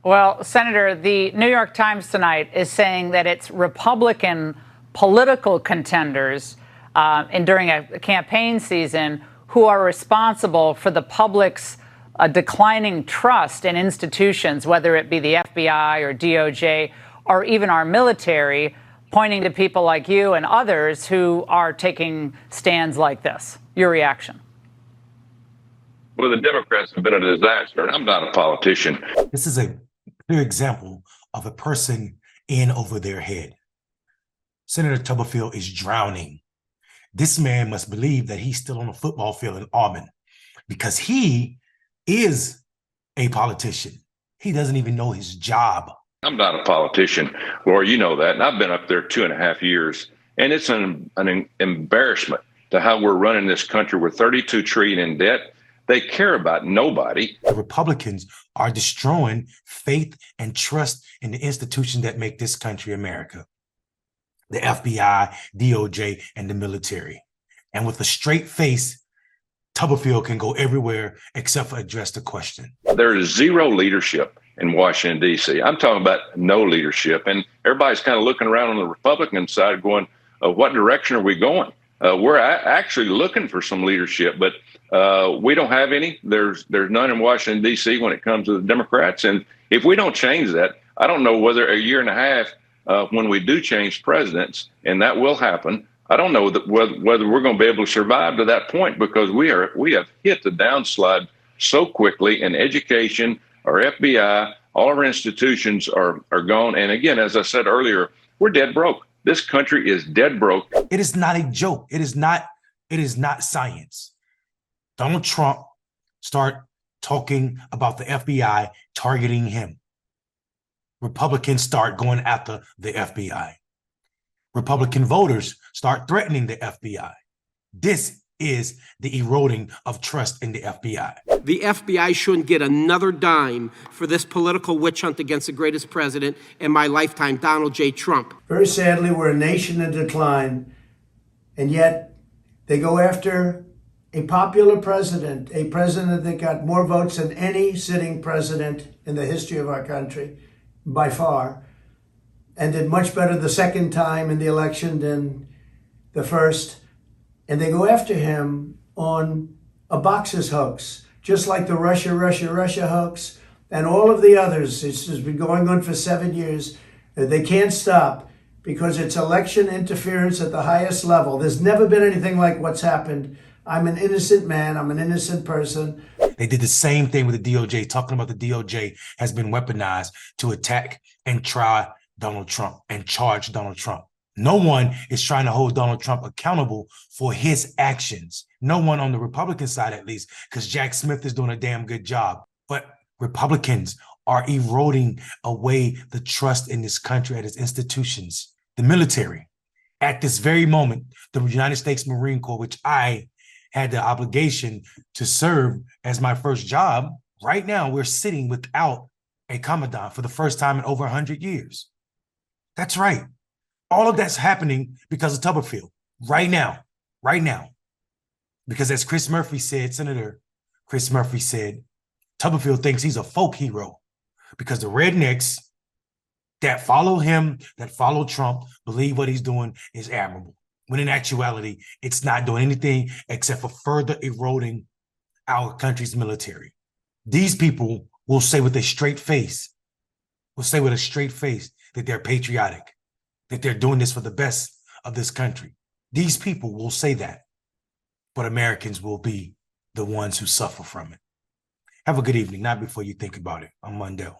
Well, Senator, the New York Times tonight is saying that it's Republican political contenders and during a campaign season who are responsible for the public's declining trust in institutions, whether it be the FBI or DOJ or even our military, pointing to people like you and others who are taking stands like this. Your reaction? Well, the Democrats have been a disaster, and I'm not a politician. This is a clear example of a person in over their head. Senator Tuberville is drowning. This man must believe that he's still on the football field in Auburn because he is a politician. He doesn't even know his job. I'm not a politician, Laura, you know that, and I've been up there 2.5 years, and it's an embarrassment to how we're running this country. We're $32 trillion in debt. They care about nobody. The Republicans are destroying faith and trust in the institutions that make this country America. The FBI, DOJ, and the military. And with a straight face, Tuberville can go everywhere except for address the question. There is zero leadership in Washington, D.C. I'm talking about no leadership. And everybody's kind of looking around on the Republican side going, what direction are we going? We're actually looking for some leadership, but we don't have any. There's none in Washington, D.C. when it comes to the Democrats. And if we don't change that, I don't know whether a year and a half when we do change presidents, and that will happen, I don't know whether we're going to be able to survive to that point, because we have hit the downslide so quickly in education, our FBI, all of our institutions are gone. And again, as I said earlier, we're dead broke. This country is dead broke. It is not a joke. It is not science. Donald Trump start talking about the FBI targeting him. Republicans start going after the FBI. Republican voters start threatening the FBI. This is the eroding of trust in the FBI. The FBI shouldn't get another dime for this political witch hunt against the greatest president in my lifetime, Donald J. Trump. Very sadly, we're a nation in decline, and yet they go after a popular president, a president that got more votes than any sitting president in the history of our country, by far, and did much better the second time in the election than the first. And they go after him on a boxes hoax, just like the Russia hoax and all of the others. It's been going on for 7 years. They can't stop because it's election interference at the highest level. There's never been anything like what's happened. I'm an innocent man. I'm an innocent person. They did the same thing with the DOJ, talking about the DOJ has been weaponized to attack and try Donald Trump and charge Donald Trump. No one is trying to hold Donald Trump accountable for his actions. No one on the Republican side, at least, because Jack Smith is doing a damn good job. But Republicans are eroding away the trust in this country at its institutions. The military, at this very moment, the United States Marine Corps, which I had the obligation to serve as my first job, right now we're sitting without a commandant for the first time in over 100 years. That's right. All of that's happening because of Tuberville right now. Because as Senator Chris Murphy said, Tuberville thinks he's a folk hero because the rednecks that follow him, that follow Trump, believe what he's doing is admirable. When in actuality, it's not doing anything except for further eroding our country's military. These people will say with a straight face, that they're patriotic, that they're doing this for the best of this country. These people will say that, but Americans will be the ones who suffer from it. Have a good evening, not before you think about it. I'm Mondale.